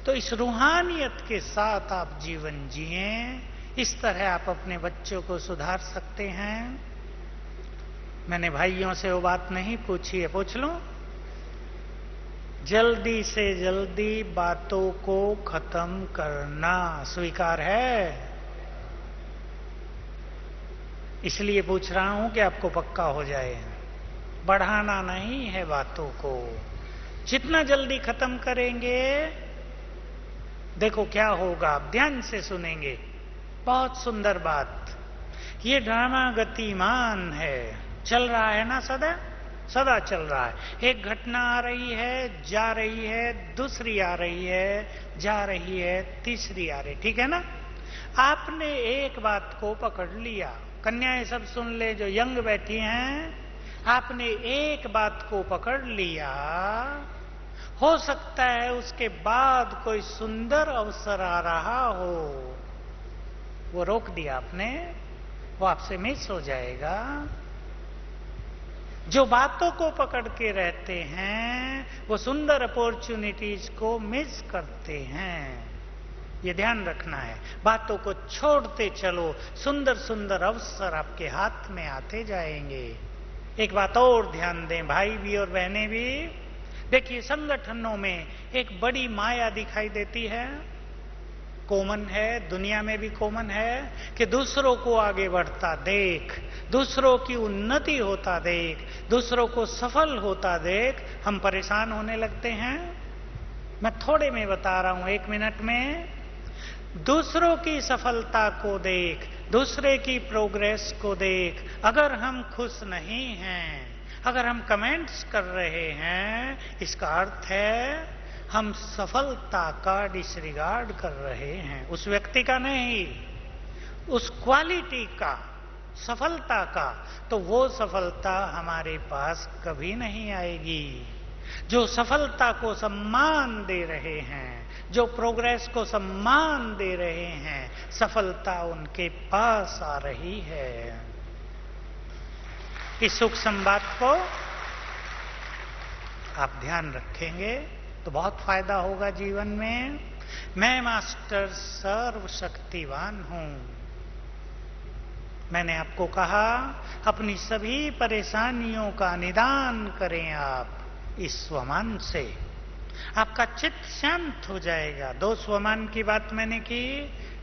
Speaker 1: तो इस रूहानियत के साथ आप जीवन जिए, इस तरह आप अपने बच्चों को सुधार सकते हैं। मैंने भाइयों से वो बात नहीं पूछी है, पूछ लूं? जल्दी से जल्दी बातों को खत्म करना स्वीकार है? इसलिए पूछ रहा हूं कि आपको पक्का हो जाए। बढ़ाना नहीं है बातों को, जितना जल्दी खत्म करेंगे, देखो क्या होगा। आप ध्यान से सुनेंगे, बहुत सुंदर बात। ये ड्रामा गतिमान है, चल रहा है ना, सदा सदा चल रहा है। एक घटना आ रही है, जा रही है, दूसरी आ रही है, जा रही है, तीसरी आ रही, ठीक है ना। आपने एक बात को पकड़ लिया, कन्याएं सब सुन ले जो यंग बैठी हैं, आपने एक बात को पकड़ लिया, हो सकता है उसके बाद कोई सुंदर अवसर आ रहा हो, वो रोक दिया आपने, वो आपसे मिस हो जाएगा। जो बातों को पकड़ के रहते हैं वो सुंदर अपॉर्चुनिटीज को मिस करते हैं, ये ध्यान रखना है। बातों को छोड़ते चलो, सुंदर सुंदर अवसर आपके हाथ में आते जाएंगे। एक बात और ध्यान दें भाई भी और बहनें भी, देखिए संगठनों में एक बड़ी माया दिखाई देती है, कॉमन है, दुनिया में भी कॉमन है, कि दूसरों को आगे बढ़ता देख, दूसरों की उन्नति होता देख, दूसरों को सफल होता देख हम परेशान होने लगते हैं। मैं थोड़े में बता रहा हूं, 1 मिनट में। दूसरों की सफलता को देख, दूसरे की प्रोग्रेस को देख, अगर हम खुश नहीं हैं, अगर हम कमेंट्स कर रहे हैं, इसका अर्थ है हम सफलता का डिसरिगार्ड कर रहे हैं, उस व्यक्ति का नहीं, उस क्वालिटी का, सफलता का। तो वो सफलता हमारे पास कभी नहीं आएगी। जो सफलता को सम्मान दे रहे हैं, जो प्रोग्रेस को सम्मान दे रहे हैं, सफलता उनके पास आ रही है। इस सूक्ष्म बात को आप ध्यान रखेंगे तो बहुत फायदा होगा जीवन में। मैं मास्टर सर्वशक्तिवान हूं। मैंने आपको कहा अपनी सभी परेशानियों का निदान करें आप इस स्वमान से, आपका चित्त शांत हो जाएगा। 2 स्वमान की बात मैंने की,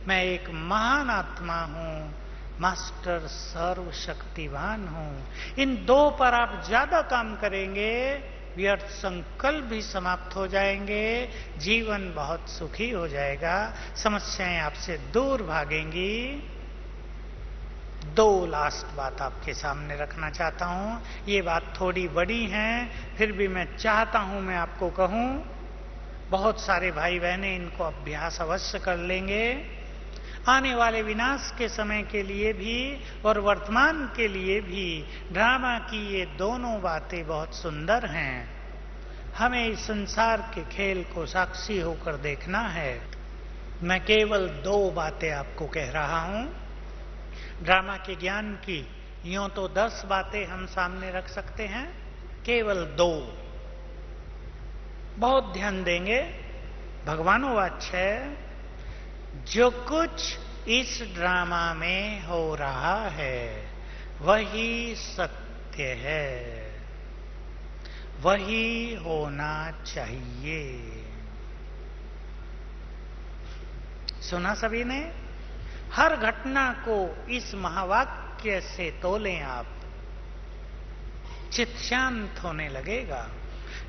Speaker 1: मैं एक महान आत्मा हूं, मास्टर सर्वशक्तिवान हूं। इन 2 पर आप ज्यादा काम करेंगे, व्यर्थ संकल्प भी समाप्त हो जाएंगे, जीवन बहुत सुखी हो जाएगा, समस्याएं आपसे दूर भागेंगी। 2 लास्ट बात आपके सामने रखना चाहता हूं। ये बात थोड़ी बड़ी है, फिर भी मैं चाहता हूं मैं आपको कहूं। बहुत सारे भाई बहनें इनको अभ्यास अवश्य कर लेंगे। आने वाले विनाश के समय के लिए भी और वर्तमान के लिए भी ड्रामा की ये दोनों बातें बहुत सुंदर हैं। हमें इस संसार के खेल को साक्षी होकर देखना है। मैं केवल 2 बातें आपको कह रहा हूं ड्रामा के ज्ञान की। यूं तो 10 बातें हम सामने रख सकते हैं, केवल 2 बहुत ध्यान देंगे। भगवानोवाच है, जो कुछ इस ड्रामा में हो रहा है वही सत्य है, वही होना चाहिए। सुना सभी ने? हर घटना को इस महावाक्य से तोलें आप, चित्त शांत होने लगेगा।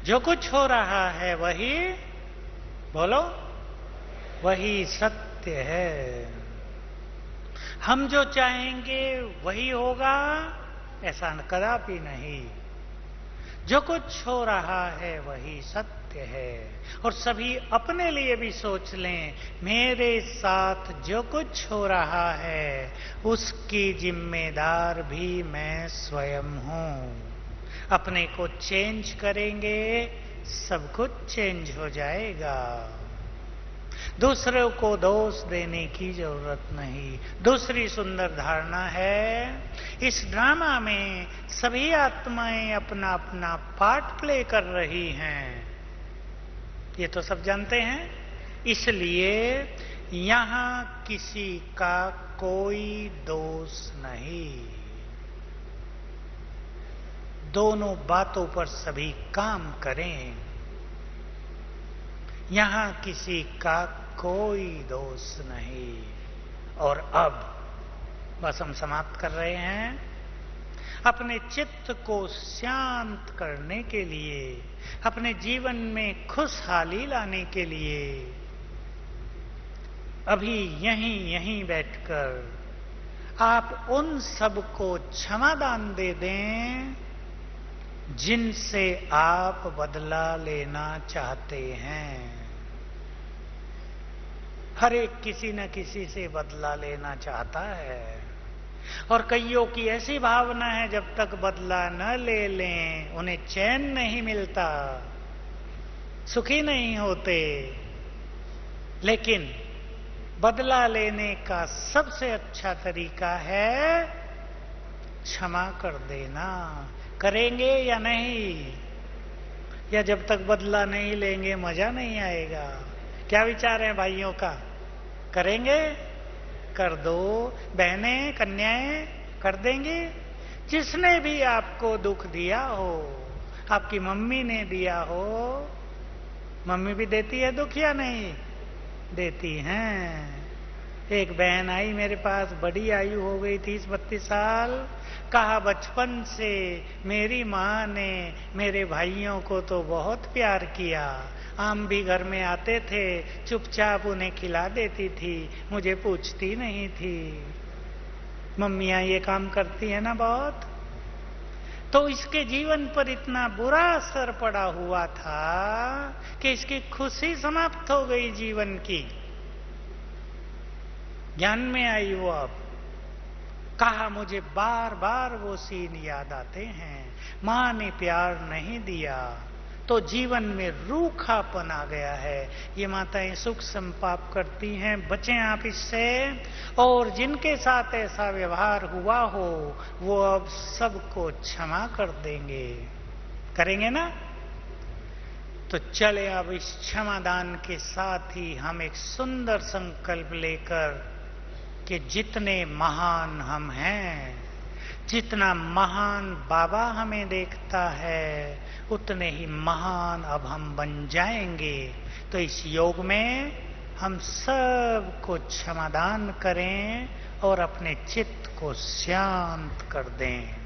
Speaker 1: जो कुछ हो रहा है वही, बोलो, वही सत्य है। हम जो चाहेंगे वही होगा, ऐसा कदापि नहीं। जो कुछ हो रहा है वही सत्य है। और सभी अपने लिए भी सोच लें, मेरे साथ जो कुछ हो रहा है उसकी जिम्मेदार भी मैं स्वयं हूं। अपने को चेंज करेंगे, सब कुछ चेंज हो जाएगा। दूसरों को दोष देने की जरूरत नहीं। दूसरी सुंदर धारणा है, इस ड्रामा में सभी आत्माएं अपना अपना पार्ट प्ले कर रही हैं, ये तो सब जानते हैं। इसलिए यहां किसी का कोई दोष नहीं। दोनों बातों पर सभी काम करें, यहां किसी का कोई दोष नहीं। और अब बस हम समाप्त कर रहे हैं। अपने चित्त को शांत करने के लिए, अपने जीवन में खुशहाली लाने के लिए अभी यहीं बैठकर आप उन सब को क्षमादान दे दें जिनसे आप बदला लेना चाहते हैं। हर एक किसी न किसी से बदला लेना चाहता है, और कईयों की ऐसी भावना है जब तक बदला न ले लें उन्हें चैन नहीं मिलता, सुखी नहीं होते। लेकिन बदला लेने का सबसे अच्छा तरीका है क्षमा कर देना। करेंगे या नहीं? या जब तक बदला नहीं लेंगे मजा नहीं आएगा? क्या विचार है भाइयों का? करेंगे? कर दो। बहनें, कन्याएं कर देंगी? जिसने भी आपको दुख दिया हो, आपकी मम्मी ने दिया हो, मम्मी भी देती है दुख या नहीं देती हैं? एक बहन आई मेरे पास, बड़ी आयु हो गई, 30-32 साल। कहा, बचपन से मेरी माँ ने मेरे भाइयों को तो बहुत प्यार किया, आम भी घर में आते थे, चुपचाप उन्हें खिला देती थी, मुझे पूछती नहीं थी। मम्मियाँ ये काम करती है ना बहुत। तो इसके जीवन पर इतना बुरा असर पड़ा हुआ था कि इसकी खुशी समाप्त हो गई जीवन की। ज्ञान में आई वो। अब कहा, मुझे बार बार वो सीन याद आते हैं, माँ ने प्यार नहीं दिया तो जीवन में रूखापन आ गया है। ये माताएं सुख संपाप करती हैं, बचें आप इससे। और जिनके साथ ऐसा व्यवहार हुआ हो वो अब सबको क्षमा कर देंगे। करेंगे ना? तो चले अब इस क्षमादान के साथ ही हम एक सुंदर संकल्प लेकर कि जितने महान हम हैं, जितना महान बाबा हमें देखता है, उतने ही महान अब हम बन जाएंगे। तो इस योग में हम सब को क्षमादान करें और अपने चित्त को शांत कर दें।